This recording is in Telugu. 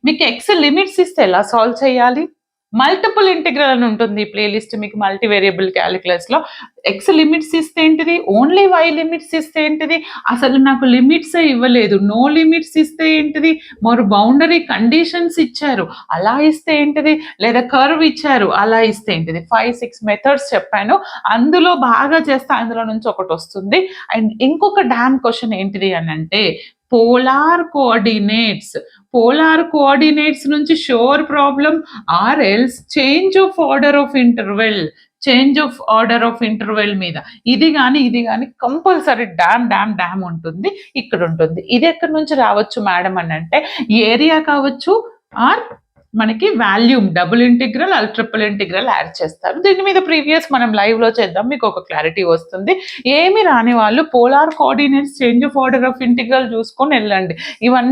మీకు ఎక్స్ లిమిట్స్ ఇస్తే ఎలా సాల్వ్ చేయాలి? మల్టిపుల్ ఇంటిగ్రల్ అని ఉంటుంది ఈ ప్లేలిస్ట్ మీకు మల్టీ వేరియబుల్ క్యాలిక్యులస్లో. ఎక్స్ లిమిట్స్ ఇస్తే ఏంటిది, ఓన్లీ వై లిమిట్స్ ఇస్తే ఏంటిది, అసలు నాకు లిమిట్సే ఇవ్వలేదు, నో లిమిట్స్ ఇస్తే ఏంటిది, మరి బౌండరీ కండిషన్స్ ఇచ్చారు అలా ఇస్తే ఏంటిది, లేదా కర్వ్ ఇచ్చారు అలా ఇస్తే ఏంటిది. 5-6 మెథడ్స్ చెప్పాను, అందులో బాగా చేస్తే అందులో నుంచి ఒకటి వస్తుంది. అండ్ ఇంకొక డామ్ క్వశ్చన్ ఏంటిది అని అంటే పోలార్ కోఆర్డినేట్స్ నుంచి sure problem or else change of order of interval మీద ఇది కానీ కంపల్సరీ డామ్ ఉంటుంది, ఇక్కడ ఉంటుంది. ఇది ఎక్కడి నుంచి రావచ్చు మేడం అని అంటే ఏరియా కావచ్చు ఆర్ మనకి volume double integral triple integral add చేస్తారు. దీని మీద ప్రీవియస్ మనం లైవ్ లో చేద్దాం, మీకు ఒక క్లారిటీ వస్తుంది. ఏమి రాని వాళ్ళు polar coordinates change of order of integral చూసుకొని వెళ్ళండి. ఇవన్నీ